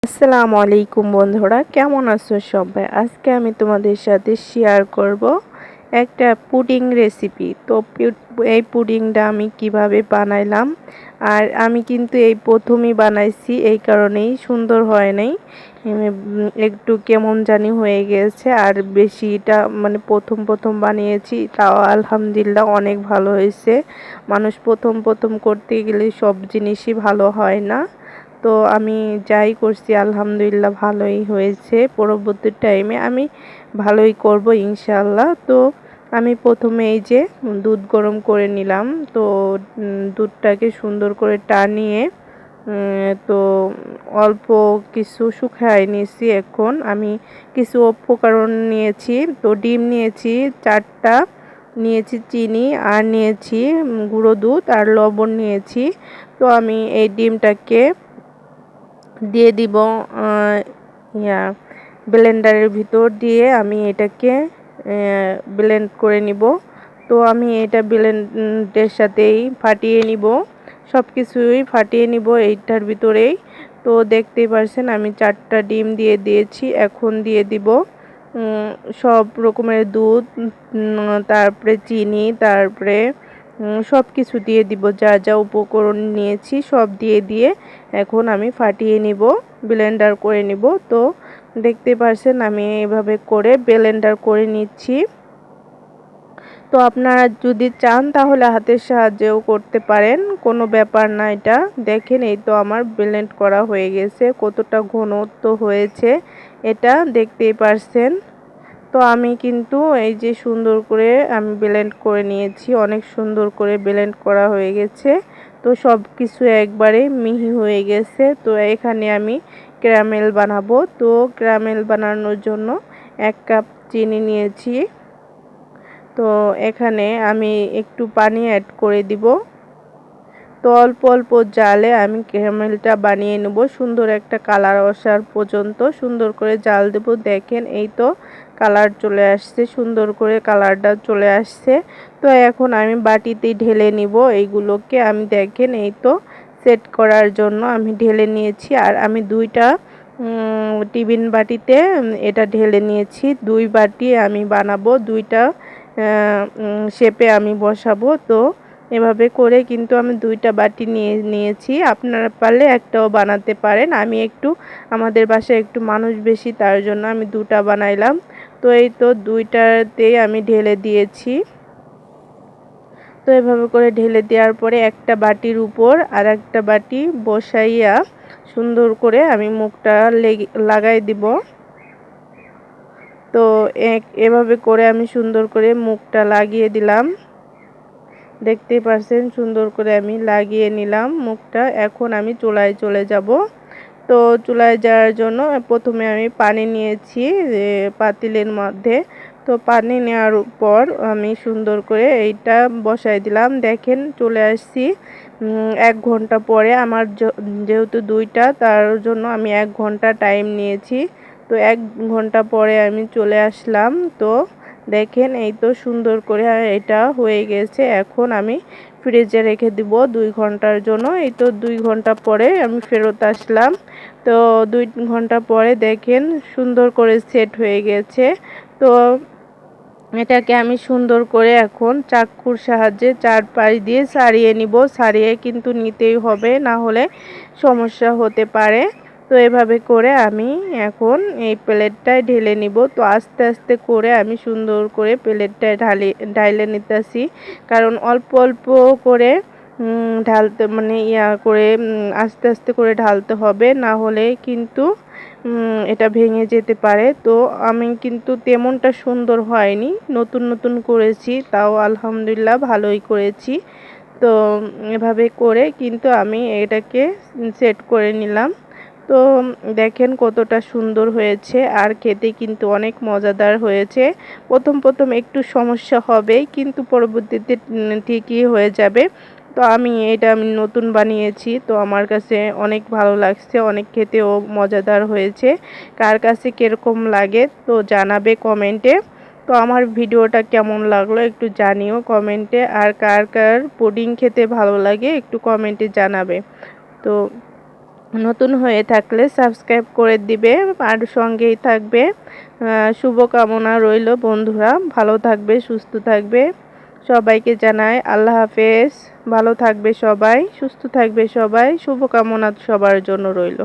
আসসালামু আলাইকুম বন্ধুরা, কেমন আছো সবাই? আজকে আমি তোমাদের সাথে শেয়ার করব একটা পুডিং রেসিপি। তো এই পুডিংটা আমি কিভাবে বানাইলাম, আর আমি কিন্তু এই প্রথমই বানাইছি, এই কারণেই সুন্দর হয় নাই। একটু কেমন জানি হয়ে গেছে, আর বেশিটা মানে প্রথম প্রথম বানিয়েছি, তাও আলহামদুলিল্লাহ অনেক ভালো হয়েছে। মানুষ প্রথম প্রথম করতে গেলে সব জিনিসই ভালো হয় না। তো আমি যাই করছি আলহামদুলিল্লাহ ভালোই হয়েছে। পরবর্তী টাইমে আমি ভালোই করব ইনশাআল্লাহ। তো আমি প্রথমে এই যে দুধ গরম করে নিলাম। তো দুধটাকে সুন্দর করে টানিয়ে তো অল্প কিছু শুকায় নিয়েছি। এখন আমি কিছু উপকরণ নিয়েছি। তো ডিম নিয়েছি 4টা, নিয়েছি চিনি, আর নিয়েছি গুঁড়ো দুধ, আর লবণ নিয়েছি। তো আমি এই ডিমটাকে দিয়ে দিব ইয়া ব্লেন্ডারের ভিতর দিয়ে আমি এটাকে ব্লেন্ড করে নিব। তো আমি এটা ব্লেন্ডের সাথেই ফাটিয়ে নিব, সব কিছুই ফাটিয়ে নিব এইটার ভিতরেই। তো দেখতেই পারছেন আমি 4টা ডিম দিয়ে দিয়েছি। এখন দিয়ে দিব সব রকমের দুধ, তারপরে চিনি, তারপরে সব কিছু দিয়ে দিব, যা যা উপকরণ নিয়েছি সব দিয়ে এখন আমি ফাটিয়ে নিব, ব্লেন্ডার করে নিব। তো দেখতে পারছেন আমি এভাবে করে ব্লেন্ডার করে নিচ্ছি। তো আপনারা যদি চান তাহলে হাতের সাহায্যেও করতে পারেন, কোনো ব্যাপার না। এটা দেখেন, এই তো আমার ব্লেন্ড করা হয়ে গেছে, কতটা ঘনত্ব হয়েছে এটা দেখতেই পারছেন। তো আমি কিন্তু এই যে সুন্দর করে আমি ব্লেন্ড করে নিয়েছি, অনেক সুন্দর করে ব্লেন্ড করা হয়ে গেছে। তো সব কিছু একবারে মিহি হয়ে গেছে। তো এখানে আমি ক্যারামেল বানাবো। তো ক্যারামেল বানানোর জন্য 1 কাপ চিনি নিয়েছি। তো এখানে আমি একটু পানি অ্যাড করে দিব। তো অল্প অল্প জালে আমি ক্যারামেলটা বানিয়ে নেব, সুন্দর একটা কালার আসার পর্যন্ত সুন্দর করে জাল দেব। দেখেন এই তো কালার চলে আসছে, সুন্দর করে কালারটা চলে আসছে। তো এখন আমি বাটিতে ঢেলে নিব এইগুলোকে। আমি দেখেন এই তো সেট করার জন্য আমি ঢেলে নিয়েছি, আর আমি 2টা টিফিন বাটিতে এটা ঢেলে নিয়েছি। 2 বাটি আমি বানাবো, 2টা শেপে আমি বসাবো। তো এভাবে করে কিন্তু আমি 2টা বাটি নিয়েছি। আপনারা পারলে একটাও বানাতে পারেন। আমি একটু আমাদের বাসায় একটু মানুষ বেশি, তার জন্য আমি 2টা বানাইলাম। তো এই তো 2টাতেই আমি ঢেলে দিয়েছি। তো এভাবে করে ঢেলে দেওয়ার পরে একটা বাটির উপর আর একটা বাটি বসাইয়া সুন্দর করে আমি মুখটা লাগাই দিব। তো এভাবে করে আমি সুন্দর করে মুখটা লাগিয়ে দিলাম। দেখতেই পারছেন সুন্দর করে আমি লাগিয়ে নিলাম মুখটা। এখন আমি চুলায় চলে যাব। তো চুলায় যাওয়ার জন্য প্রথমে আমি পানি নিয়েছি পাতিলের মধ্যে। তো পানি নেওয়ার পর আমি সুন্দর করে এইটা বসাই দিলাম। দেখেন চলে আসছি 1 ঘন্টা পরে। আমার যেহেতু 2টা, তার জন্য আমি 1 ঘন্টা টাইম নিয়েছি। তো 1 ঘন্টা পরে আমি চলে আসলাম। তো দেখেন এই তো সুন্দর করে এটা হয়ে গেছে। এখন আমি ফ্রিজে রেখে দিব 2 ঘন্টার জন্য। এই তো 2 ঘন্টা পরে আমি ফেরত আসলাম। তো 2 ঘন্টা পরে দেখেন সুন্দর করে সেট হয়ে গেছে। তো এটাকে আমি সুন্দর করে এখন চাক্ষুর সাহায্যে 4 পাশ দিয়ে ছাড়িয়ে নিব। ছাড়িয়ে কিন্তু নিতেই হবে, না হলে সমস্যা হতে পারে। তো এভাবে করে আমি এখন এই প্লেটটায় ঢেলে নিব। তো আস্তে আস্তে করে আমি সুন্দর করে প্লেটটায় ঢাইলে নিতেছি, কারণ অল্প অল্প করে ঢালতে মানে করে আস্তে আস্তে করে ঢালতে হবে, না হলে কিন্তু এটা ভেঙে যেতে পারে। তো আমি কিন্তু তেমনটা সুন্দর হয়নি, নতুন নতুন করেছি, তাও আলহামদুলিল্লাহ ভালোই করেছি। তো এভাবে করে কিন্তু আমি এটাকে সেট করে নিলাম। তো দেখেন কতটা সুন্দর হয়েছে, আর খেতে কিন্তু অনেক মজাদার হয়েছে। প্রথম প্রথম একটু সমস্যা হবে, কিন্তু পরবর্তীতে ঠিকই হয়ে যাবে। তো আমি নতুন বানিয়েছি, তো আমার কাছে অনেক ভালো লাগছে, অনেক খেতেও মজাদার হয়েছে। কার কাছে কীরকম লাগে তো জানাবে কমেন্টে। তো আমার ভিডিওটা কেমন লাগলো একটু জানিও কমেন্টে, আর কার কার পুডিং খেতে ভালো লাগে একটু কমেন্টে জানাবে। তো নতুন হয়ে থাকলে সাবস্ক্রাইব করে দিবে আর সঙ্গেই থাকবে। শুভকামনা রইল বন্ধুরা, ভালো থাকবে, সুস্থ থাকবে। সবাইকে জানাই আল্লাহ হাফেজ। ভালো থাকবে সবাই, সুস্থ থাকবে সবাই, শুভকামনা সবার জন্য রইল।